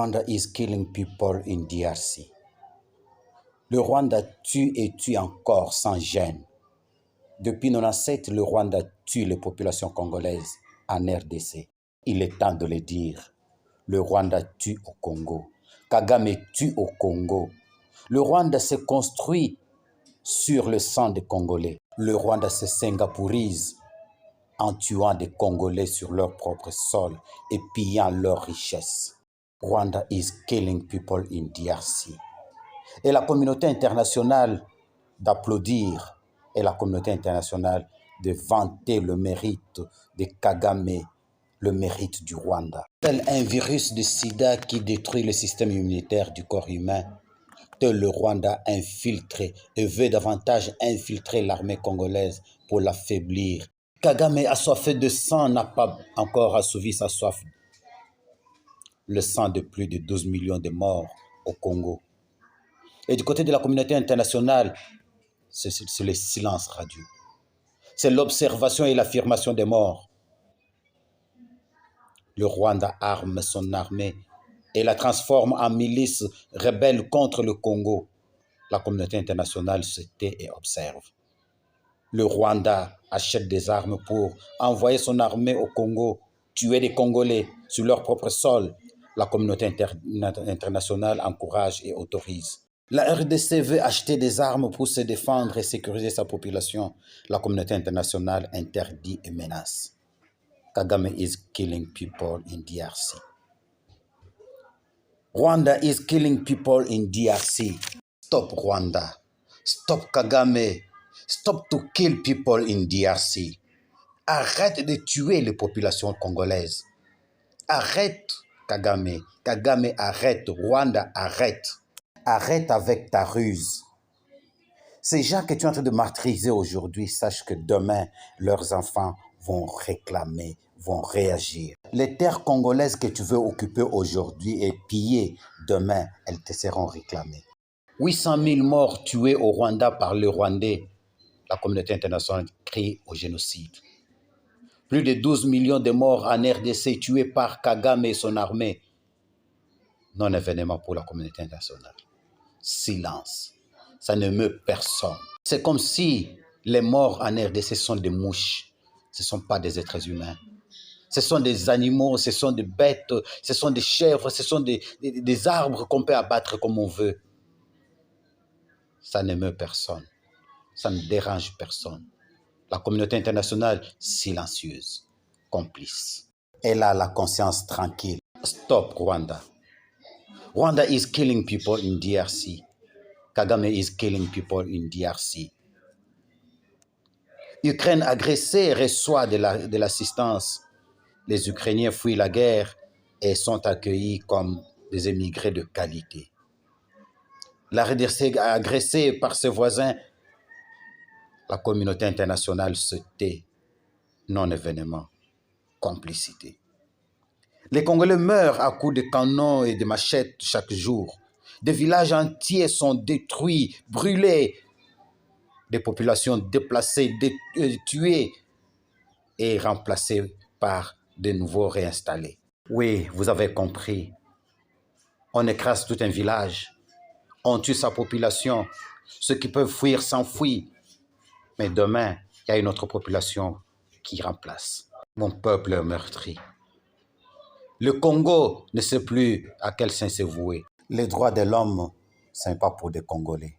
Rwanda is killing people in DRC. Le Rwanda tue et tue encore sans gêne. Depuis 1997, le Rwanda tue les populations congolaises en RDC. Il est temps de le dire. Le Rwanda tue au Congo. Kagame tue au Congo. Le Rwanda se construit sur le sang des Congolais. Le Rwanda se singapurise en tuant des Congolais sur leur propre sol et pillant leurs richesses. Rwanda is killing people in DRC. Et la communauté internationale d'applaudir et la communauté internationale de vanter le mérite de Kagame, le mérite du Rwanda. Tel un virus de sida qui détruit le système immunitaire du corps humain, tel le Rwanda infiltré et veut davantage infiltrer l'armée congolaise pour l'affaiblir. Kagame, assoiffé de sang, n'a pas encore assouvi sa soif. Le sang de plus de 12 millions de morts au Congo. Et du côté de la communauté internationale, c'est le silence radieux. C'est l'observation et l'affirmation des morts. Le Rwanda arme son armée et la transforme en milice rebelle contre le Congo. La communauté internationale se tait et observe. Le Rwanda achète des armes pour envoyer son armée au Congo, tuer des Congolais sur leur propre sol. La communauté internationale encourage et autorise. La RDC veut acheter des armes pour se défendre et sécuriser sa population. La communauté internationale interdit et menace. Kagame is killing people in DRC. Rwanda is killing people in DRC. Stop Rwanda. Stop Kagame. Stop to kill people in DRC. Arrête de tuer les populations congolaises. Arrête Kagame. Kagame arrête. Rwanda arrête. Arrête avec ta ruse. Ces gens que tu es en train de martyriser aujourd'hui, sache que demain, leurs enfants vont réclamer, vont réagir. Les terres congolaises que tu veux occuper aujourd'hui et piller, demain, elles te seront réclamées. 800 000 morts tués au Rwanda par les Rwandais. La communauté internationale crie au génocide. Plus de 12 millions de morts en RDC tués par Kagame et son armée. Non-événement pour la communauté internationale. Silence. Ça ne meut personne. C'est comme si les morts en RDC sont des mouches. Ce ne sont pas des êtres humains. Ce sont des animaux, ce sont des bêtes, ce sont des chèvres, ce sont des arbres qu'on peut abattre comme on veut. Ça ne meut personne. Ça ne dérange personne. La communauté internationale, silencieuse, complice. Elle a la conscience tranquille. Stop Rwanda. Rwanda is killing people in DRC. Kagame is killing people in DRC. Ukraine agressée reçoit de l'assistance. Les Ukrainiens fuient la guerre et sont accueillis comme des émigrés de qualité. La RDC agressée par ses voisins. La communauté internationale se tait. Non-événement. Complicité. Les Congolais meurent à coups de canons et de machettes chaque jour. Des villages entiers sont détruits, brûlés. Des populations déplacées, tuées et remplacées par de nouveaux réinstallés. Oui, vous avez compris. On écrase tout un village. On tue sa population. Ceux qui peuvent fuir s'enfuient. Mais demain, il y a une autre population qui remplace. Mon peuple est meurtri. Le Congo ne sait plus à quel saint se vouer. Les droits de l'homme, ce n'est pas pour des Congolais.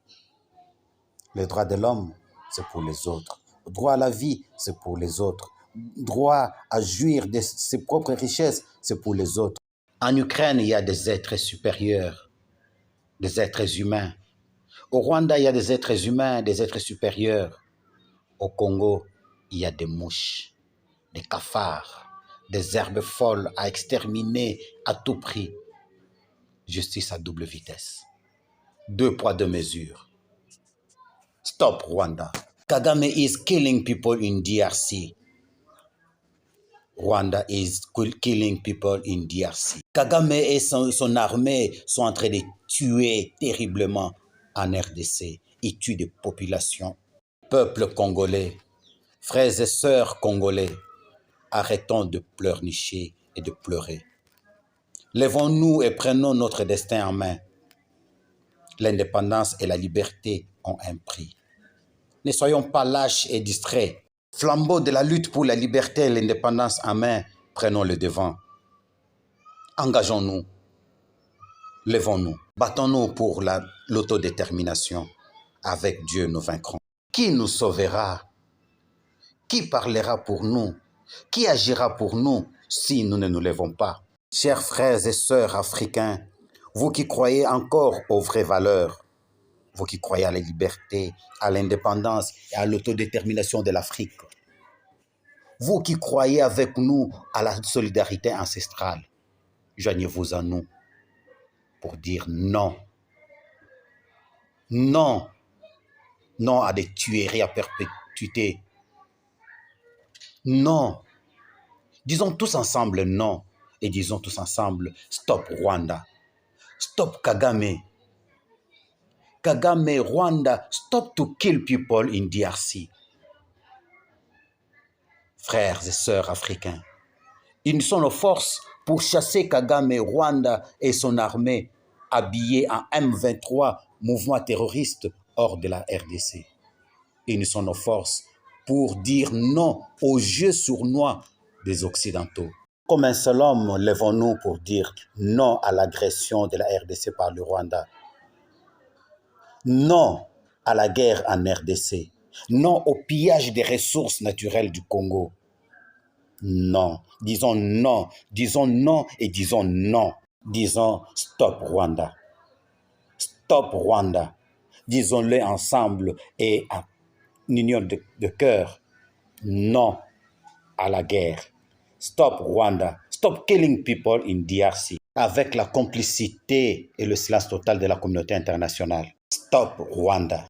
Les droits de l'homme, c'est pour les autres. Le droit à la vie, c'est pour les autres. Le droit à jouir de ses propres richesses, c'est pour les autres. En Ukraine, il y a des êtres supérieurs, des êtres humains. Au Rwanda, il y a des êtres humains, des êtres supérieurs. Au Congo, il y a des mouches, des cafards, des herbes folles à exterminer à tout prix. Justice à double vitesse. 2 poids, 2 mesures. Stop Rwanda. Kagame is killing people in DRC. Rwanda is killing people in DRC. Kagame et son armée sont en train de tuer terriblement en RDC. Ils tuent des populations. Peuple congolais, frères et sœurs congolais, arrêtons de pleurnicher et de pleurer. Lèvons-nous et prenons notre destin en main. L'indépendance et la liberté ont un prix. Ne soyons pas lâches et distraits. Flambeau de la lutte pour la liberté et l'indépendance en main, prenons le devant. Engageons-nous. Lèvons-nous. Battons-nous pour l'autodétermination. Avec Dieu, nous vaincrons. Qui nous sauvera? Qui parlera pour nous? Qui agira pour nous si nous ne nous lèvons pas? Chers frères et sœurs africains, vous qui croyez encore aux vraies valeurs, vous qui croyez à la liberté, à l'indépendance et à l'autodétermination de l'Afrique, vous qui croyez avec nous à la solidarité ancestrale, joignez-vous à nous pour dire non. Non. Non à des tueries à perpétuité. Non. Disons tous ensemble non et disons tous ensemble stop Rwanda. Stop Kagame. Kagame, Rwanda, stop to kill people in DRC. Frères et sœurs africains, unissons nos forces pour chasser Kagame, Rwanda et son armée habillée en M23, mouvement terroriste hors de la RDC. Unissons nos forces pour dire non aux jeux sournois des Occidentaux. Comme un seul homme, lèvons-nous pour dire non à l'agression de la RDC par le Rwanda. Non à la guerre en RDC. Non au pillage des ressources naturelles du Congo. Non. Disons non. Disons non et disons non. Disons stop Rwanda. Stop Rwanda. Disons-le ensemble et en union de cœur. Non à la guerre. Stop Rwanda. Stop killing people in DRC. Avec la complicité et le silence total de la communauté internationale. Stop Rwanda.